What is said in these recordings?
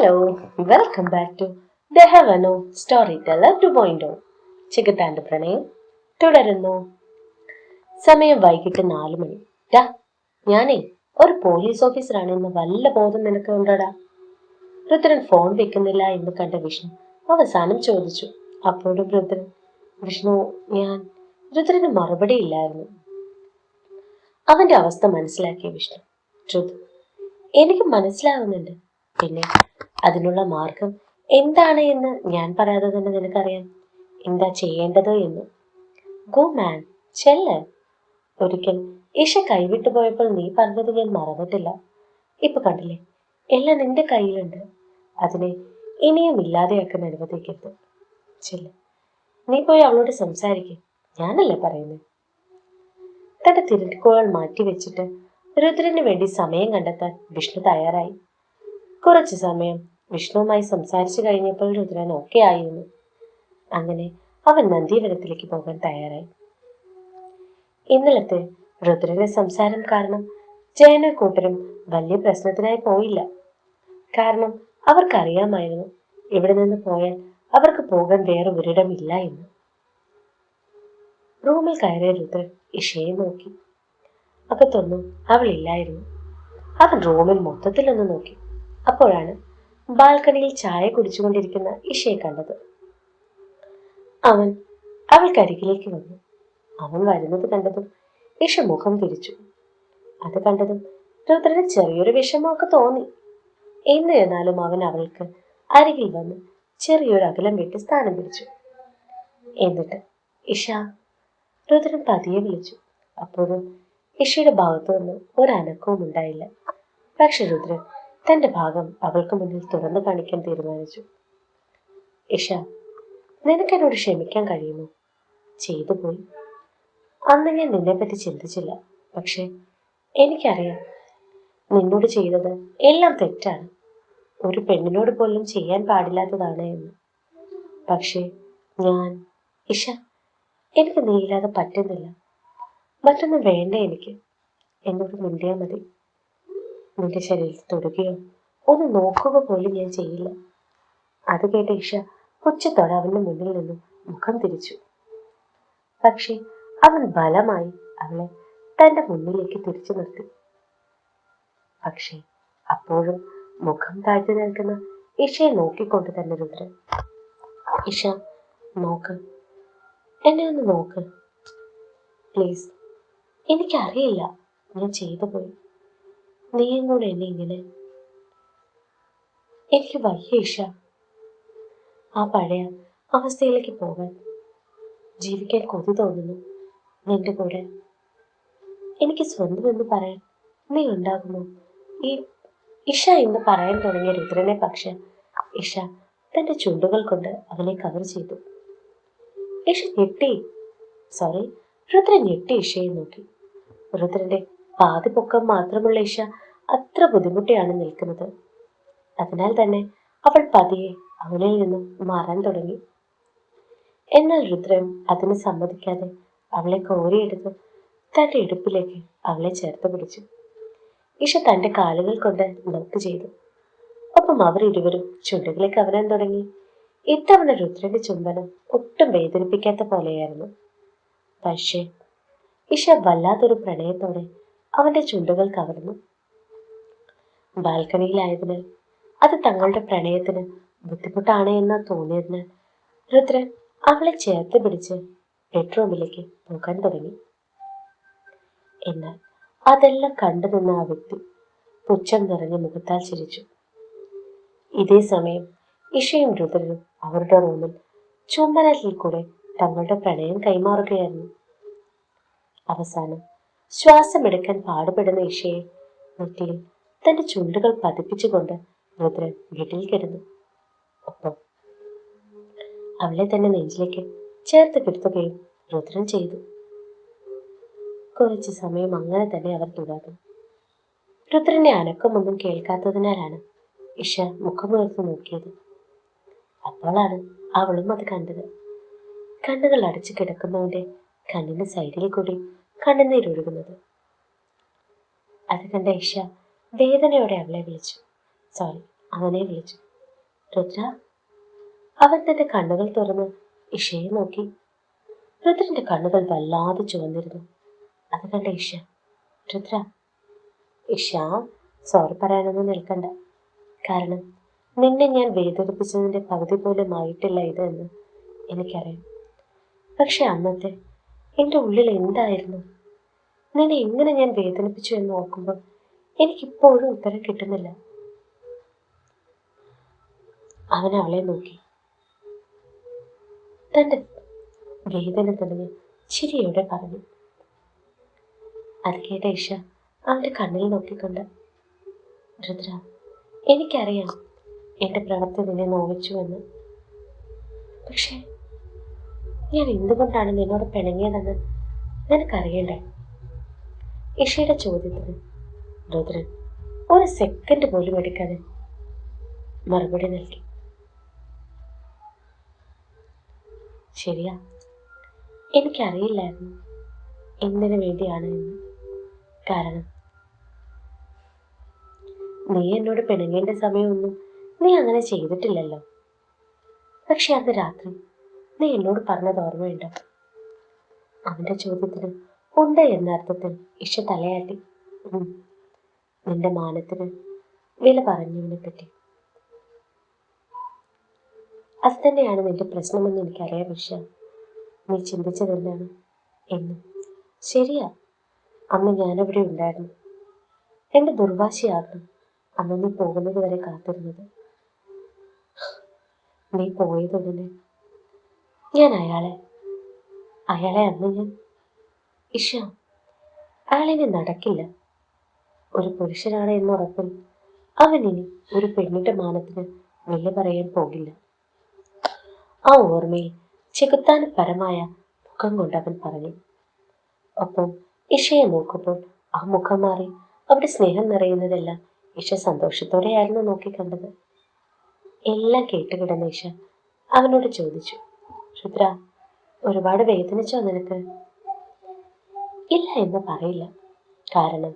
Hello, welcome back to the ഹെവനോ story teller 2.0. ചികത്താന്റെ പ്രണയം തുടരുന്നു. സമയം വൈകിട്ട് 4 മണി. ഞാനേ ഒരു പോലീസ് ഓഫീസറാണെന്ന് വല്ല ബോധം നിനക്ക് ഉണ്ടടാ? രുദ്രൻ ഫോൺ വെക്കുന്നില്ല എന്ന് കണ്ട വിഷ്ണു അവസാനം ചോദിച്ചു. അപ്പോഴും വിഷ്ണു രുദ്രന് മറുപടി ഇല്ലായിരുന്നു. അവന്റെ അവസ്ഥ മനസ്സിലാക്കിയ വിഷ്ണു, എനിക്ക് മനസ്സിലാവുന്നുണ്ട്. പിന്നെ അതിനുള്ള മാർഗം എന്താണ് എന്ന് ഞാൻ പറയാതെ തന്നെ നിനക്കറിയാം എന്താ ചെയ്യേണ്ടത് എന്ന്. ഗോ മാൻ, ചെല്ല്. ഒരിക്കൽ ഈശ കൈവിട്ടു പോയപ്പോൾ നീ പറഞ്ഞത് ഞാൻ മറന്നിട്ടില്ല. ഇപ്പൊ കണ്ടില്ലേ, എല്ലാം നിന്റെ കയ്യിലുണ്ട്. അതിനെ ഇനിയും ഇല്ലാതെയാക്കാൻ അനുവദിക്കരുത്. ചെല്ല്, നീ പോയി അവളോട് സംസാരിക്കും. ഞാനല്ലേ പറയുന്നത്. തന്റെ തിരക്കുകൾ മാറ്റിവെച്ചിട്ട് രുദ്രന് വേണ്ടി സമയം കണ്ടെത്താൻ വിഷ്ണു തയ്യാറായി. കുറച്ചു സമയം വിഷ്ണുവുമായി സംസാരിച്ചു കഴിഞ്ഞപ്പോൾ രുദ്രൻ ഓക്കെ ആയിരുന്നു. അങ്ങനെ അവൻ നന്ദീവനത്തിലേക്ക് പോകാൻ തയ്യാറായി. ഇന്നലത്തെ രുദ്രന്റെ സംസാരം കാരണം ജയനും കൂട്ടരും വലിയ പ്രശ്നത്തിനായി പോയില്ല. കാരണം അവർക്കറിയാമായിരുന്നു ഇവിടെ നിന്ന് പോയാൽ അവർക്ക് പോകാൻ വേറെ ഒരിടമില്ല എന്ന്. റൂമിൽ കയറിയ രുദ്രൻ ഇഷയെ നോക്കി. അകത്തൊന്നും അവളില്ലായിരുന്നു. അവൻ റൂമിൽ മൊത്തത്തിലൊന്ന് നോക്കി. അപ്പോഴാണ് ബാൽക്കണിയിൽ ചായ കുടിച്ചുകൊണ്ടിരിക്കുന്ന ഇഷയെ കണ്ടത്. അവൻ അവൾക്കരികിലേക്ക് വന്നു. അവൻ വരുന്നത് കണ്ടതും ഇഷ മുഖം തിരിച്ചു. അത് കണ്ടതും രുദ്രന് ചെറിയൊരു വിഷമമൊക്കെ തോന്നി. എന്നിരുന്നാലും അവൻ അവൾക്ക് അരികിൽ വന്ന് ചെറിയൊരു അകലം വിട്ട് സ്ഥാനം പിടിച്ചു. എന്നിട്ട് ഇഷ, രുദ്രൻ പതിയെ വിളിച്ചു. അപ്പോഴും ഇഷയുടെ ഭാഗത്തു നിന്ന് ഒരനക്കവും ഉണ്ടായില്ല. പക്ഷെ രുദ്രൻ തന്റെ ഭാഗം അവൾക്ക് മുന്നിൽ തുറന്നു കാണിക്കാൻ തീരുമാനിച്ചു. ഇഷ, നിനക്കെന്നോട് ക്ഷമിക്കാൻ കഴിയുമോ? ചെയ്തു പോയി. അന്ന് ഞാൻ നിന്നെപ്പറ്റി ചിന്തിച്ചില്ല. പക്ഷെ എനിക്കറിയാം നിന്നോട് ചെയ്തത് എല്ലാം തെറ്റാണ്. ഒരു പെണ്ണിനോട് പോലും ചെയ്യാൻ പാടില്ലാത്തതാണ് എന്ന്. പക്ഷേ ഇഷ, എനിക്ക് നീയില്ലാതെ പറ്റുന്നില്ല. മറ്റൊന്നും വേണ്ട എനിക്ക്. എന്നോട് മിണ്ടിയാൽ മതി. നിന്റെ ശരീരത്തിൽ തൊടുകയോ ഒന്ന് നോക്കുക പോലും ഞാൻ ചെയ്യില്ല. അത് കേട്ട ഇഷ പുച്ഛത്തോടെ അവന്റെ മുന്നിൽ നിന്നും മുഖം തിരിച്ചു. പക്ഷെ അവൻ ബലമായി അവളെ തന്റെ മുന്നിലേക്ക് തിരിച്ചു നിർത്തി. പക്ഷെ അപ്പോഴും മുഖം താഴ്ത്തി നിൽക്കുന്ന ഇഷയെ നോക്കിക്കൊണ്ട് തന്നെ രുദ്രൻ, ഇഷ, നോക്ക്, എന്നെ ഒന്ന് നോക്ക് പ്ലീസ്. എനിക്കറിയില്ല ഞാൻ ചെയ്തു പോയി. നീയും കൂടെ എന്നെ ഇങ്ങനെ. എനിക്ക് വയ്യ ഇഷ, ആ പഴയ അവസ്ഥയിലേക്ക് പോകാൻ. ജീവിക്കാൻ കൊതി തോന്നുന്നു നിന്റെ കൂടെ. എനിക്ക് സ്വന്തം എന്ന് പറയാൻ നീ ഉണ്ടാകുമോ? ഈ ഇഷ എന്ന് പറയാൻ തുടങ്ങിയ രുദ്രനെ പക്ഷെ ഇഷ തന്റെ ചുണ്ടുകൾ കൊണ്ട് അവനെ കവർ ചെയ്തു. ഇഷ ഞെട്ടി. രുദ്രൻ ഞെട്ടി ഇഷയെ നോക്കി. രുദ്രന്റെ പാതി പൊക്കം മാത്രമുള്ള ഇഷ അത്ര ബുദ്ധിമുട്ടിയാണ് നിൽക്കുന്നത്. അതിനാൽ തന്നെ അവൾ പതിയെ അവനിൽ നിന്നും മാറാൻ തുടങ്ങി. എന്നാൽ രുദ്രൻ അതിന് സമ്മതിക്കാതെ അവളെ കോരിയെടുത്ത് തന്റെ ഇടുപ്പിലേക്ക് അവളെ ചേർത്ത് പിടിച്ചു. ഇഷ തന്റെ കാലുകൾ കൊണ്ട് ലോക്ക് ചെയ്തു. ഒപ്പം അവർ ഇരുവരും ചുണ്ടുകളെ കവരാൻ തുടങ്ങി. ഇത്തവണ രുദ്രന്റെ ചുംബനം ഒട്ടും വേദനിപ്പിക്കാത്ത പോലെയായിരുന്നു. പക്ഷേ ഇഷ വല്ലാത്തൊരു പ്രണയത്തോടെ അവന്റെ ചുണ്ടുകൾ കവർന്നു. ബാൽക്കണിയിലായതിനാൽ അത് തങ്ങളുടെ പ്രണയത്തിന് ബുദ്ധിമുട്ടാണ് എന്ന് തോന്നിയതിനാൽ രുദ്രൻ അവളെ ചേർത്ത് പിടിച്ച് ബെഡ്റൂമിലേക്ക് പോകാൻ തുടങ്ങി. എന്നാൽ അതെല്ലാം കണ്ടു നിന്ന ആ വ്യക്തി പുച്ഛം നിറഞ്ഞ മുഖത്താൽ ചിരിച്ചു. ഇതേ സമയം ഇഷയും രുദ്രനും അവരുടെ റൂമിൽ ചുംബനത്തിൽ കൂടെ തങ്ങളുടെ പ്രണയം കൈമാറുകയായിരുന്നു. അവസാനം ശ്വാസമെടുക്കാൻ പാടുപെടുന്ന ഇഷയെ നെറ്റിയിൽ തന്റെ ചുണ്ടുകൾ പതിപ്പിച്ചുകൊണ്ട് രുദ്രൻ വീട്ടിൽ കിടന്നു. ഒപ്പം അവളെ തന്നെ നെഞ്ചിലേക്ക് ചേർത്ത് കിടത്തുകയും രുദ്രൻ ചെയ്തു. കുറച്ചു സമയം അങ്ങനെ തന്നെ അവർ തുടർന്നു. രുദ്രന്റെ അനക്കമൊന്നും കേൾക്കാത്തതിനാലാണ് ഇഷ മുഖമുയർത്തി നോക്കിയത്. അപ്പോഴാണ് അവളും അത് കണ്ടത്. കണ്ണുകൾ അടച്ചു കിടക്കുന്നവന്റെ കണ്ണിന് സൈഡിൽ കൂടി കണ്ണുനീരൊഴുകുന്നത്. അത് കണ്ട ഇഷ വേദനയോടെ അവനെ വിളിച്ചു. രുദ്ര. അവൻ തന്റെ കണ്ണുകൾ തുറന്ന് ഇഷയെ നോക്കി. രുദ്രന്റെ കണ്ണുകൾ വല്ലാതെ ചുവന്നിരുന്നു. അത് കണ്ട ഇഷ, രുദ്ര. ഇഷ, സോറി പറയാനൊന്നും നിൽക്കണ്ട. കാരണം നിന്നെ ഞാൻ വേദനിപ്പിച്ചതിന്റെ പകുതി പോലും ആയിട്ടില്ല ഇത് എന്ന് എനിക്കറിയാം. പക്ഷെ അന്നത്തെ എൻ്റെ ഉള്ളിൽ എന്തായിരുന്നു, നിന്നെ എങ്ങനെ ഞാൻ വേദനിപ്പിച്ചു എന്ന് ഓർക്കുമ്പോൾ എനിക്കിപ്പോഴും ഉത്തരം കിട്ടുന്നില്ല. അവൻ അവളെ നോക്കി. തന്റെ വേദന തെളിഞ്ഞ് ചിരിയോടെ പറഞ്ഞു. അത് കേട്ട ഇഷ അവന്റെ കണ്ണിൽ നോക്കിക്കൊണ്ട്, രുദ്ര, എനിക്കറിയാം എന്റെ പ്രവൃത്തി നിന്നെ നോവിച്ചുവെന്ന്. പക്ഷെ ഞാൻ എന്തുകൊണ്ടാണ് നിന്നോട് പിണങ്ങിയതെന്ന് നിനക്കറിയണ്ടേ? ഇഷയുടെ ചോദ്യത്തിന് രുദ്രൻ ഒരു സെക്കൻഡ് പോലും എടുക്കാതെ മറുപടി നൽകി. ശരിയാ, എനിക്കറിയില്ലായിരുന്നു എന്തിനു വേണ്ടിയാണ് എന്ന്. കാരണം നീ എന്നോട് പിണങ്ങേണ്ട സമയമൊന്നും നീ അങ്ങനെ ചെയ്തിട്ടില്ലല്ലോ. പക്ഷെ അന്ന് രാത്രി നീ എന്നോട് പറഞ്ഞത് ഓർമ്മയുണ്ടോ? അവന്റെ ചോദ്യത്തിന് ഉണ്ട് എന്ന അർത്ഥത്തിൽ ഇഷ തലയാട്ടി. നിന്റെ മാനത്തിന് വില പറഞ്ഞവനെ പറ്റി. അത് തന്നെയാണ് നിന്റെ പ്രശ്നമെന്ന് എനിക്കറിയാം ഇഷ. നീ ചിന്തിച്ചതെന്താണ് എന്നും ശരിയാ. അന്ന് ഞാനവിടെ ഉണ്ടായിരുന്നു. എന്റെ ദുർവാശിയാകണം അന്ന് നീ പോകുന്നത് വരെ കാത്തിരുന്നത്. നീ പോയതുടനെ ഞാൻ അയാളെ അന്ന് ഞാൻ ഇഷ, അയാളിനി നടക്കില്ല. ഒരു പുരുഷനാണ് എന്ന ഉറപ്പിൽ അവൻ ഇനി ഒരു പെണ്ണിന്റെ മാനത്തിന് വില പറയാൻ പോകില്ല. ആ ഓർമ്മയിൽ ചെകുത്താൻ പരമായ മുഖം കൊണ്ട് അവൻ പറഞ്ഞു. ഒപ്പം ഇഷയെ നോക്കുമ്പോൾ ആ മുഖം മാറി അവിടെ സ്നേഹം നിറയുന്നതെല്ലാം ഇഷ സന്തോഷത്തോടെയായിരുന്നു നോക്കിക്കണ്ടത്. എല്ലാം കേട്ടുകിടന്ന ഇഷ അവനോട് ചോദിച്ചു, രുദ്ര, ഒരുപാട് വേദനിച്ചോ നിനക്ക്? ഇല്ല എന്ന് പറയില്ല. കാരണം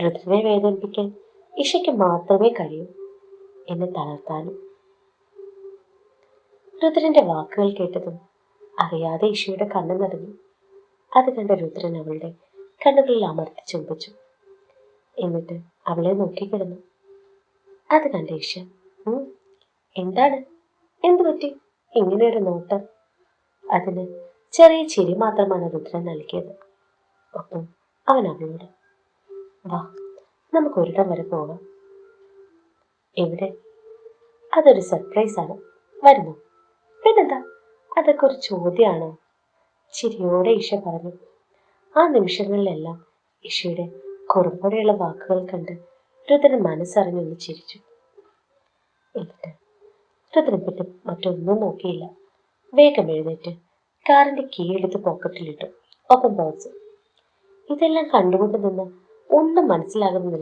രുദ്രനെ വേദനിപ്പിക്കാൻ ഇഷയ്ക്ക് മാത്രമേ കഴിയൂ, എന്നെ തളർത്താനും. രുദ്രന്റെ വാക്കുകൾ കേട്ടതും അറിയാതെ ഇഷയുടെ കണ്ണ് നിറഞ്ഞു. അത് കണ്ട രുദ്രൻ അവളുടെ കണ്ണുകളിൽ അമർത്തി ചുംബിച്ചു. എന്നിട്ട് അവളെ നോക്കിക്കിടന്നു. അത് കണ്ട ഇഷ, എന്താണ്, എന്തു പറ്റി ഇങ്ങനെയൊരു നോട്ടം? അതിന് ചെറിയ ചിരി മാത്രമാണ് രുദ്രൻ നൽകിയത്. ഒപ്പം അവൻ അവളോട്, വാ, നമുക്ക് ഒരിടം വരെ പോകാം. എവിടെ? അതൊരു സർപ്രൈസാണ്, വരുന്നു. പിന്നെന്താ, അതൊക്കെ ഒരു ചോദ്യമാണോ? ചിരിയോടെ ഇഷ പറഞ്ഞു. ആ നിമിഷങ്ങളിലെല്ലാം ഇഷയുടെ കുറുമ്പോടെയുള്ള വാക്കുകൾ കണ്ട് രുദ്രൻ മനസ്സറിഞ്ഞൊന്ന് ചിരിച്ചു. എന്നിട്ട് രുദ്രൻ പിന്നെ മറ്റൊന്നും നോക്കിയില്ല. വേഗം എഴുന്നേറ്റ് കാറിന്റെ കീ എടുത്ത് പോക്കറ്റിലിട്ടു. ഒപ്പം ബോക്സ്. ഇതെല്ലാം കണ്ടുകൊണ്ട് നിന്ന് ഒന്നും മനസ്സിലാകുന്ന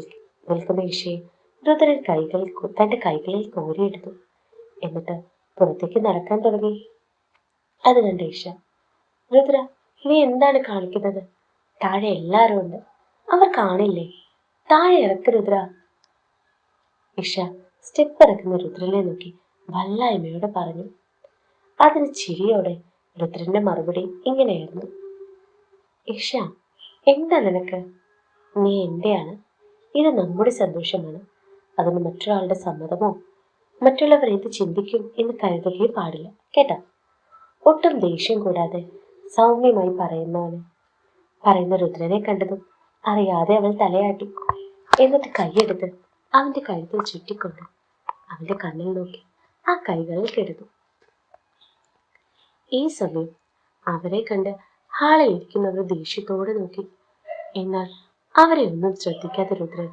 നിൽക്കുന്ന ഇഷയെ രുദ്രൻ തന്റെ കൈകളിൽ കോരിയെടുത്തു. എന്നിട്ട് പുറത്തേക്ക് നടക്കാൻ തുടങ്ങി. അത് കണ്ട ഇഷ, രുദ്ര, നീ എന്താണ് കാണിക്കുന്നത്? താഴെ എല്ലാരും ഉണ്ട്, അവർ കാണില്ലേ? താഴെ ഇറക്ക് രുദ്ര. ഇഷ സ്റ്റെപ്പ് ഇറക്കുന്ന രുദ്രനെ നോക്കി വല്ലായ്മയോടെ പറഞ്ഞു. അതിന് ചിരിയോടെ രുദ്രന്റെ മറുപടി ഇങ്ങനെയായിരുന്നു, ഇഷ, എന്താ നിനക്ക്? നീ എന്റെയാണ്. ഇത് നമ്മുടെ സന്തോഷമാണ്. അതിന് മറ്റൊരാളുടെ സമ്മതമോ മറ്റുള്ളവർ എന്ത് ചിന്തിക്കും എന്ന് കരുതുകയും പാടില്ല, കേട്ടാ? ഒട്ടും ദേഷ്യം കൂടാതെ സൗമ്യമായി പറയുന്ന രുദ്രനെ കണ്ടതും അറിയാതെ അവൾ തലയാട്ടി. എന്നിട്ട് കൈയെടുത്ത് അവന്റെ കഴുത്തിൽ ചുറ്റിക്കൊണ്ട് അവന്റെ കണ്ണിൽ നോക്കി ആ കൈകളിൽ കിടന്നു. ഈ സമയം അവരെ കണ്ട് ഹാളിൽ ഇരിക്കുന്നവർ ദേഷ്യത്തോടെ നോക്കി. എന്നാൽ അവരെ ഒന്നും ശ്രദ്ധിക്കാതെ രുദ്രൻ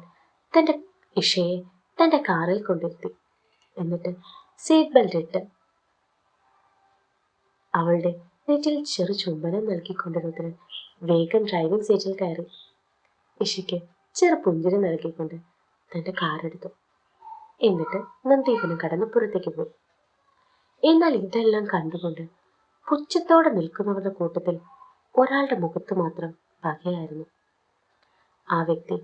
തന്റെ ഇഷയെ തന്റെ കാറിൽ കൊണ്ടിരുത്തി. എന്നിട്ട് സീറ്റ് ബെൽറ്റ് ഇട്ട് അവളുടെ നെറ്റിൽ ചെറു ചുംബനം നൽകിക്കൊണ്ട് രുദ്രൻ വേഗം ഡ്രൈവിംഗ് സീറ്റിൽ കയറി. ഇഷയ്ക്ക് ചെറു പുഞ്ചിരി നൽകിക്കൊണ്ട് തന്റെ കാറെടുത്തു. എന്നിട്ട് നന്ദീപനം കടന്ന് പുറത്തേക്ക് പോയി. എന്നാൽ ഇതെല്ലാം കണ്ടുകൊണ്ട് പുച്ഛത്തോടെ നിൽക്കുന്നവരുടെ കൂട്ടത്തിൽ ഒരാളുടെ മുഖത്ത് മാത്രം പകയായിരുന്നു. ആ വ്യക്തി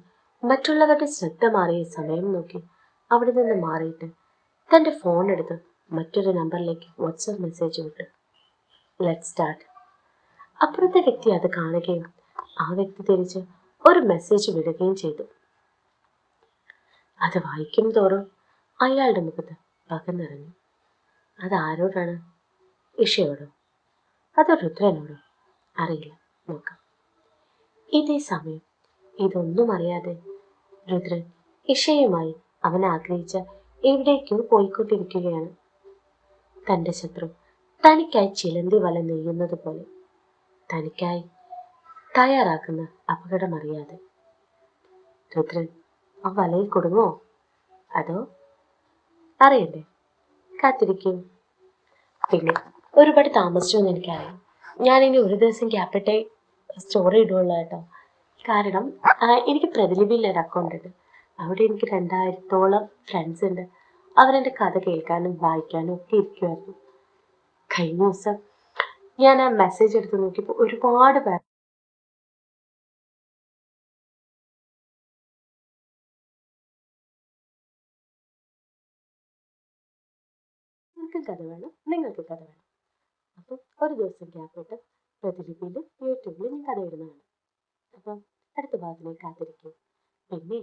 മറ്റുള്ളവരുടെ ശ്രദ്ധ മാറിയ സമയം നോക്കി അവിടെ നിന്ന് മാറിയിട്ട് തന്റെ ഫോൺ എടുത്ത് മറ്റൊരു നമ്പറിലേക്ക് വാട്സപ്പ് മെസ്സേജ് വിട്ടു. Let start. അപ്പുറത്തെ വ്യക്തി അത് കാണുകയും ആ വ്യക്തി തിരിച്ച് ഒരു മെസ്സേജ് വിടുകയും ചെയ്തു. അത് വായിക്കും തോറും അയാളുടെ മുഖത്ത് പക നിറഞ്ഞു. അത് ആരോടാണ്? ഇഷയോടോ അതോ രുദ്രനോടോ? അറിയില്ല, നോക്കാം. ഇതേ സമയം ഇതൊന്നും അറിയാതെ രുദ്രൻ ഇഷയുമായി അവൻ ആഗ്രഹിച്ച എവിടേക്കോ പോയിക്കൊണ്ടിരിക്കുകയാണ്. തന്റെ ശത്രു തനിക്കായി ചിലന്തി വല നെയ്യുന്നത് പോലെ, തനിക്കായി തയ്യാറാക്കുന്ന അപകടമറിയാതെ. രുദ്രൻ ആ വലയിൽ കൊടുങ്ങോ? അതോ? അറിയണ്ടേ? കാത്തിരിക്കും. പിന്നെ ഒരുപാട് താമസിച്ചു എന്ന് എനിക്കറിയാം. ഞാനിനി ഒരു ദിവസം ഗ്യാപ്പിട്ടേ സ്റ്റോറി ഇടുള്ളൂ കേട്ടോ. കാരണം എനിക്ക് പ്രതിലിപിയിൽ ഒരു അക്കൗണ്ട് ഉണ്ട്. അവിടെ എനിക്ക് 2000-ഓളം ഫ്രണ്ട്സ് ഉണ്ട്. അവരെൻ്റെ കഥ കേൾക്കാനും വായിക്കാനും ഒക്കെ ഇരിക്കുമായിരുന്നു. കഴിഞ്ഞ ദിവസം ഞാൻ ആ മെസ്സേജ് എടുത്ത് നോക്കിയപ്പോൾ ഒരുപാട് പേർ നിങ്ങൾക്ക് കഥ വേണം, നിങ്ങൾക്ക് കഥ വേണം. അപ്പം ഒരു ദിവസം ഗ്യാപ്പിട്ട് പ്രതിലിപിയിലും യൂട്യൂബിലും ഞാൻ കഥ ഇടുന്നതാണ്. അപ്പം അടുത്ത ഭാഗത്തിലേക്ക് കാത്തിരിക്കും. പിന്നെ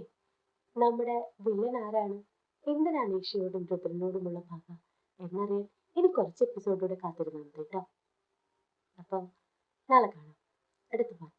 നമ്മുടെ വില്ലൻ ആരാണ്, എന്തിനാണ് ഈശയോടും രുദ്രനോടുമുള്ള പക എന്നറിയാൻ ഇനി കുറച്ച് എപ്പിസോഡിലൂടെ കാത്തിരുന്നാൽ മതി കേട്ടോ. അപ്പം നാളെ കാണാം അടുത്ത ഭാഗം.